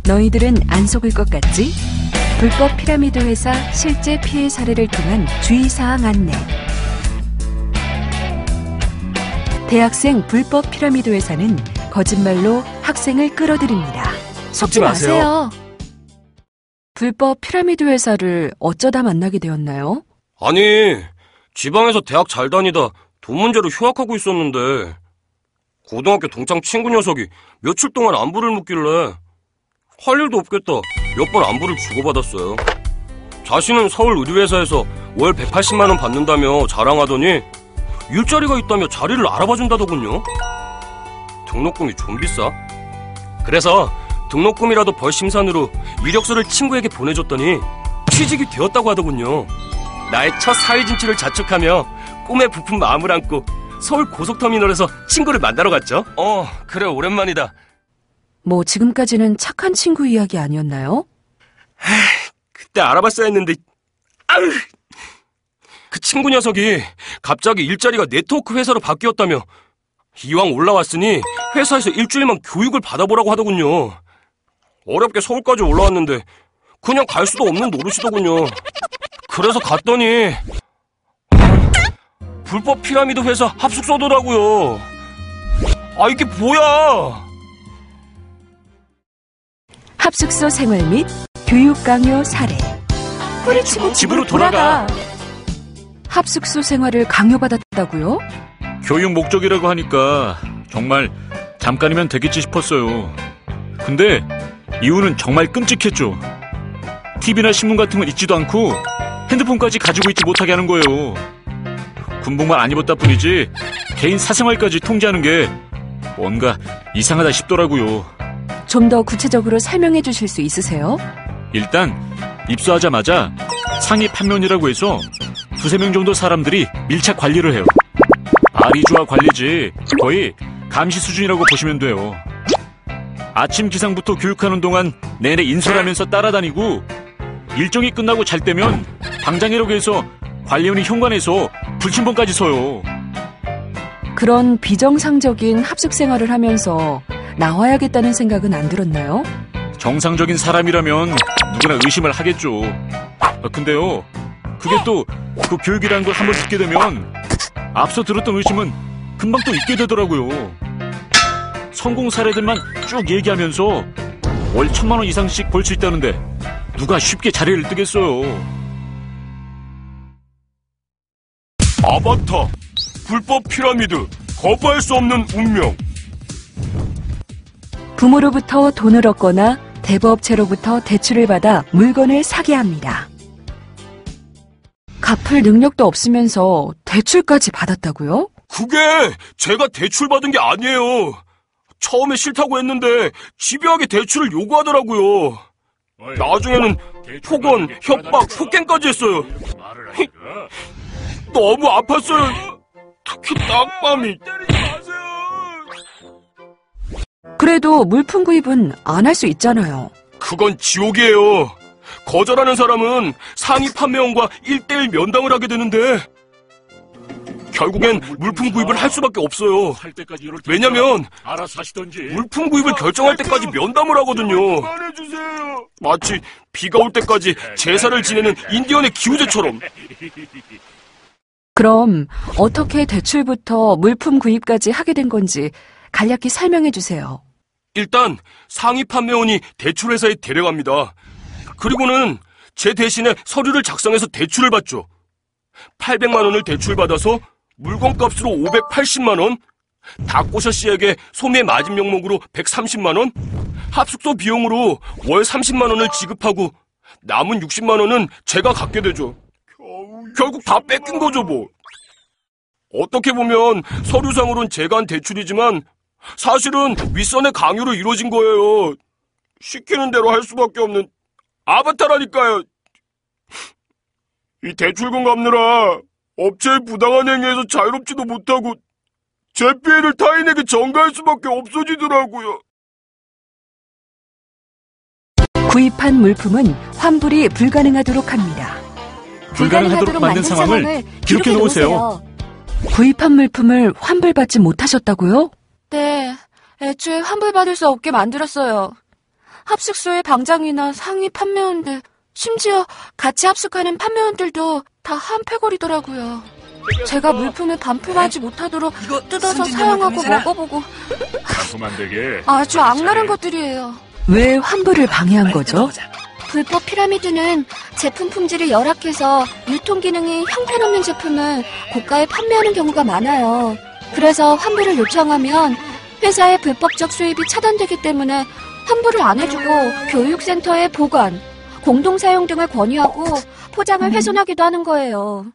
너희들은 안 속을 것 같지? 불법 피라미드 회사 실제 피해 사례를 통한 주의사항 안내. 대학생 불법 피라미드 회사는 거짓말로 학생을 끌어들입니다. 속지 마세요. 불법 피라미드 회사를 어쩌다 만나게 되었나요? 아니, 지방에서 대학 잘 다니다 돈 문제로 휴학하고 있었는데 고등학교 동창 친구 녀석이 며칠 동안 안부를 묻길래 할 일도 없겠다 몇 번 안부를 주고받았어요. 자신은 서울 의류회사에서 월 180만 원 받는다며 자랑하더니 일자리가 있다며 자리를 알아봐준다더군요. 등록금이 좀 비싸. 그래서 등록금이라도 벌 심산으로 이력서를 친구에게 보내줬더니 취직이 되었다고 하더군요. 나의 첫 사회 진출을 자축하며 꿈에 부푼 마음을 안고 서울 고속터미널에서 친구를 만나러 갔죠. 그래, 오랜만이다. 뭐 지금까지는 착한 친구 이야기 아니었나요? 그때 알아봤어야 했는데 그 친구 녀석이 갑자기 일자리가 네트워크 회사로 바뀌었다며 이왕 올라왔으니 회사에서 일주일만 교육을 받아보라고 하더군요. 어렵게 서울까지 올라왔는데 그냥 갈 수도 없는 노릇이더군요. 그래서 갔더니 불법 피라미드 회사 합숙소더라고요. 이게 뭐야? 합숙소 생활 및 교육 강요 사례. 뿌리치고 집으로 돌아가. 합숙소 생활을 강요받았다고요? 교육 목적이라고 하니까 정말 잠깐이면 되겠지 싶었어요. 근데 이유는 정말 끔찍했죠. TV나 신문 같은 건 읽지도 않고 핸드폰까지 가지고 있지 못하게 하는 거예요. 군복만 안 입었다 뿐이지 개인 사생활까지 통제하는 게 뭔가 이상하다 싶더라고요. 좀 더 구체적으로 설명해 주실 수 있으세요? 일단 입사하자마자 상위 판면이라고 해서 2-3명 정도 사람들이 밀착 관리를 해요. 아리주아 관리지 거의 감시 수준이라고 보시면 돼요. 아침 기상부터 교육하는 동안 내내 인솔하면서 따라다니고 일정이 끝나고 잘 때면 방장이라고 해서 관리원이 현관에서 불침번까지 서요. 그런 비정상적인 합숙 생활을 하면서 나와야겠다는 생각은 안 들었나요? 정상적인 사람이라면 누구나 의심을 하겠죠. 근데요, 그게 또 그 교육이라는 걸 한번 듣게 되면 앞서 들었던 의심은 금방 또 잊게 되더라고요. 성공 사례들만 쭉 얘기하면서 월 1,000만 원 이상씩 벌 수 있다는데 누가 쉽게 자리를 뜨겠어요. 아바타, 불법 피라미드, 거부할 수 없는 운명. 부모로부터 돈을 얻거나 대부업체로부터 대출을 받아 물건을 사게 합니다. 갚을 능력도 없으면서 대출까지 받았다고요? 그게 제가 대출 받은 게 아니에요. 처음에 싫다고 했는데 집요하게 대출을 요구하더라고요. 나중에는 폭언, 협박, 폭행까지 했어요. 너무 아팠어요. 특히 딱밤이. 그래도 물품 구입은 안 할 수 있잖아요. 그건 지옥이에요. 거절하는 사람은 상위 판매원과 1:1 면담을 하게 되는데 결국엔 물품 구입을 할 수밖에 없어요. 왜냐면 물품 구입을 결정할 때까지 면담을 하거든요. 마치 비가 올 때까지 제사를 지내는 인디언의 기우제처럼. 그럼 어떻게 대출부터 물품 구입까지 하게 된 건지 간략히 설명해 주세요. 일단 상위 판매원이 대출회사에 데려갑니다. 그리고는 제 대신에 서류를 작성해서 대출을 받죠. 800만 원을 대출받아서 물건값으로 580만 원, 닭꼬셔 씨에게 소매 마진 명목으로 130만 원, 합숙소 비용으로 월 30만 원을 지급하고 남은 60만 원은 제가 갖게 되죠. 결국 다 뺏긴 거죠, 뭐. 어떻게 보면 서류상으론 제가 한 대출이지만 사실은 윗선의 강요로 이루어진 거예요. 시키는 대로 할 수밖에 없는 아바타라니까요. 이 대출금 갚느라 업체의 부당한 행위에서 자유롭지도 못하고 제 피해를 타인에게 전가할 수밖에 없어지더라고요. 구입한 물품은 환불이 불가능하도록 합니다. 불가능하도록 만든 상황을 기록해 놓으세요. 구입한 물품을 환불받지 못하셨다고요? 네, 애초에 환불받을 수 없게 만들었어요. 합숙소의 방장이나 상위 판매원들, 심지어 같이 합숙하는 판매원들도 다 한패거리더라고요. 제가 물품을 반품하지 못하도록 뜯어서 사용하고 먹어보고 반품 안 되게. 아주 악랄한 것들이에요. 왜 환불을 방해한 거죠? 불법 피라미드는 제품 품질이 열악해서 유통기능이 형편없는 제품을 고가에 판매하는 경우가 많아요. 그래서 환불을 요청하면 회사의 불법적 수입이 차단되기 때문에 환불을 안 해주고 교육센터에 보관, 공동사용 등을 권유하고 포장을 훼손하기도 하는 거예요.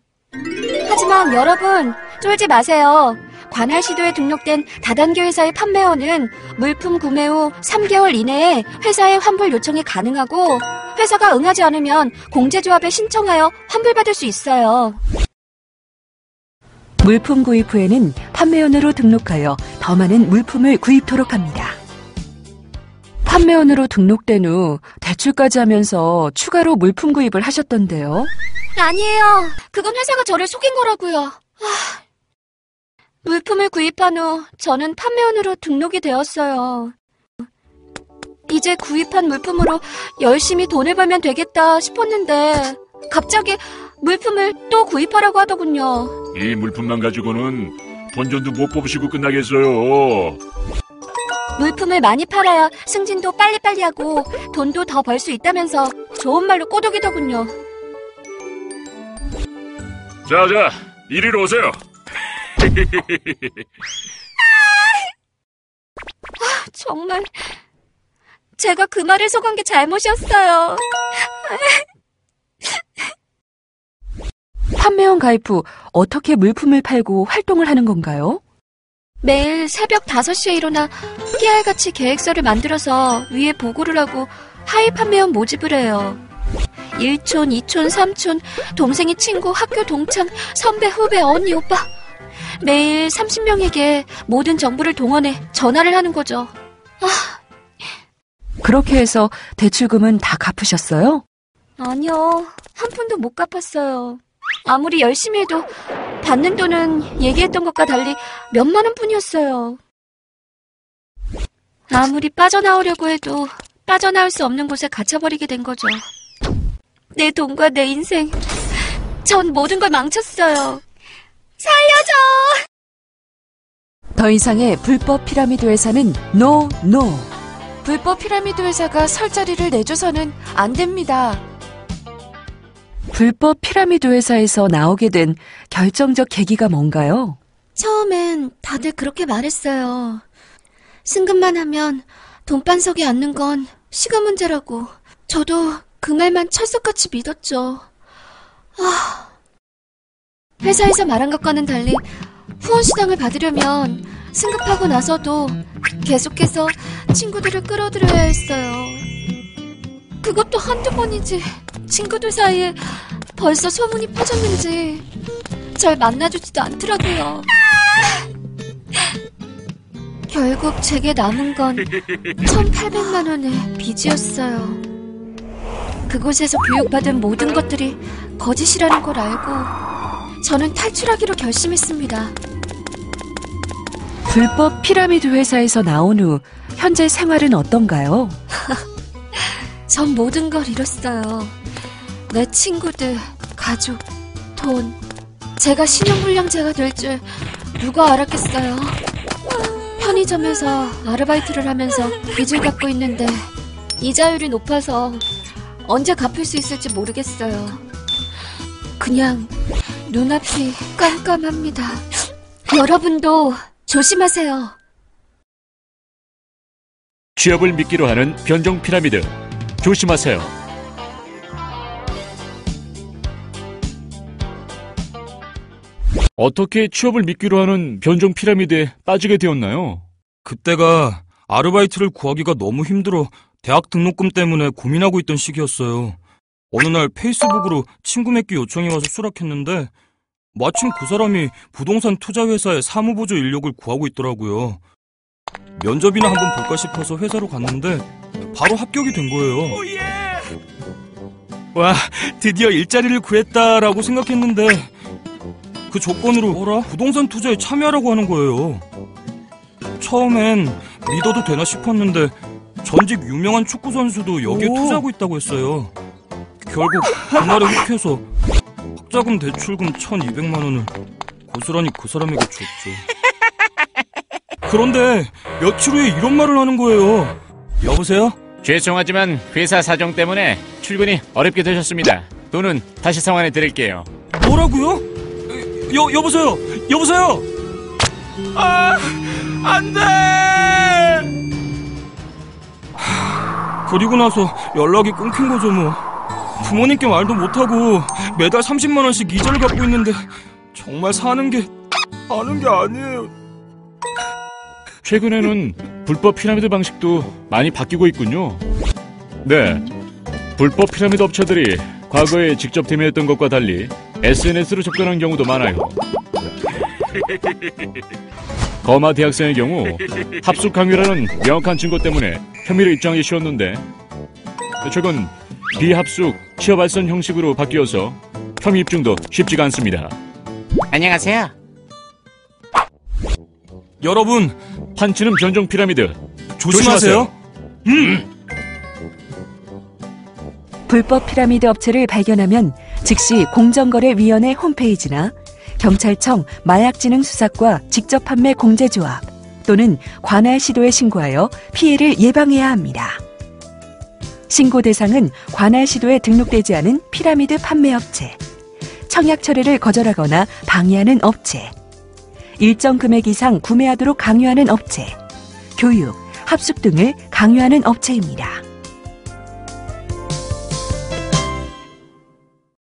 하지만 여러분, 쫄지 마세요. 관할 시도에 등록된 다단계 회사의 판매원은 물품 구매 후 3개월 이내에 회사에 환불 요청이 가능하고 회사가 응하지 않으면 공제조합에 신청하여 환불받을 수 있어요. 물품 구입 후에는 판매원으로 등록하여 더 많은 물품을 구입토록 합니다. 판매원으로 등록된 후 대출까지 하면서 추가로 물품 구입을 하셨던데요. 아니에요. 그건 회사가 저를 속인 거라고요. 물품을 구입한 후 저는 판매원으로 등록이 되었어요. 이제 구입한 물품으로 열심히 돈을 벌면 되겠다 싶었는데 갑자기 물품을 또 구입하라고 하더군요. 이 물품만 가지고는 본전도 못 뽑으시고 끝나겠어요. 물품을 많이 팔아야 승진도 빨리빨리 하고 돈도 더 벌 수 있다면서 좋은 말로 꼬드기더군요. 자, 이리로 오세요. 정말 제가 그 말을 속은 게 잘못이었어요. 판매원 가입 후 어떻게 물품을 팔고 활동을 하는 건가요? 매일 새벽 5시에 일어나 깨알같이 계획서를 만들어서 위에 보고를 하고 하위 판매원 모집을 해요. 1촌, 2촌, 3촌, 동생이 친구, 학교 동창, 선배, 후배, 언니, 오빠 매일 30명에게 모든 정보를 동원해 전화를 하는 거죠. 그렇게 해서 대출금은 다 갚으셨어요? 아니요. 한 푼도 못 갚았어요. 아무리 열심히 해도 받는 돈은 얘기했던 것과 달리 몇만 원뿐이었어요. 아무리 빠져나오려고 해도 빠져나올 수 없는 곳에 갇혀버리게 된 거죠. 내 돈과 내 인생, 전 모든 걸 망쳤어요. 살려줘! 더 이상의 불법 피라미드 회사는 NO. 불법 피라미드 회사가 설 자리를 내줘서는 안 됩니다. 불법 피라미드 회사에서 나오게 된 결정적 계기가 뭔가요? 처음엔 다들 그렇게 말했어요. 승급만 하면 돈반석에 앉는 건 시간 문제라고. 저도 그 말만 철석같이 믿었죠. 회사에서 말한 것과는 달리 후원수당을 받으려면 승급하고 나서도 계속해서 친구들을 끌어들여야 했어요. 그것도 한두 번이지. 친구들 사이에 벌써 소문이 퍼졌는지 절 만나주지도 않더라고요. 결국 제게 남은 건 1,800만 원의 빚이었어요. 그곳에서 교육받은 모든 것들이 거짓이라는 걸 알고 저는 탈출하기로 결심했습니다. 불법 피라미드 회사에서 나온 후 현재 생활은 어떤가요? 전 모든 걸 잃었어요. 내 친구들, 가족, 돈. 제가 신용불량자가 될 줄 누가 알았겠어요. 편의점에서 아르바이트를 하면서 빚을 갚고 있는데 이자율이 높아서 언제 갚을 수 있을지 모르겠어요. 그냥 눈앞이 깜깜합니다. 여러분도 조심하세요. 취업을 미끼로 하는 변종 피라미드. 조심하세요. 어떻게 취업을 미끼로 하는 변종 피라미드에 빠지게 되었나요? 그때가 아르바이트를 구하기가 너무 힘들어 대학 등록금 때문에 고민하고 있던 시기였어요. 어느 날 페이스북으로 친구 맺기 요청이 와서 수락했는데 마침 그 사람이 부동산 투자회사에 사무보조 인력을 구하고 있더라고요. 면접이나 한번 볼까 싶어서 회사로 갔는데 바로 합격이 된 거예요. 와, 드디어 일자리를 구했다라고 생각했는데 그 조건으로 부동산 투자에 참여하라고 하는 거예요. 처음엔 믿어도 되나 싶었는데 전직 유명한 축구 선수도 여기에 투자하고 있다고 했어요. 결국 그날에 혹해서 학자금 대출금 1,200만 원을 고스란히 그 사람에게 줬죠. 그런데 며칠 후에 이런 말을 하는 거예요. 여보세요? 죄송하지만 회사 사정 때문에 출근이 어렵게 되셨습니다. 돈은 다시 상환해 드릴게요. 뭐라고요? 여보세요? 여보세요? 아, 안 돼! 그리고 나서 연락이 끊긴 거죠, 뭐. 부모님께 말도 못하고 매달 30만 원씩 이자를 갚고 있는데 정말 사는 게 아니에요. 최근에는 불법 피라미드 방식도 많이 바뀌고 있군요. 네, 불법 피라미드 업체들이 과거에 직접 대면했던 것과 달리 SNS로 접근한 경우도 많아요. 거마 대학생의 경우 합숙 강요라는 명확한 증거 때문에 혐의를 입증하기 쉬웠는데 최근 비합숙 취업 알선 형식으로 바뀌어서 혐의 입증도 쉽지가 않습니다. 안녕하세요. 여러분, 판치는 변종 피라미드 조심하세요. 불법 피라미드 업체를 발견하면 즉시 공정거래위원회 홈페이지나 경찰청 마약진흥수사과 직접 판매 공제조합 또는 관할 시도에 신고하여 피해를 예방해야 합니다. 신고 대상은 관할 시도에 등록되지 않은 피라미드 판매업체, 청약 처리를 거절하거나 방해하는 업체, 일정 금액 이상 구매하도록 강요하는 업체, 교육, 합숙 등을 강요하는 업체입니다.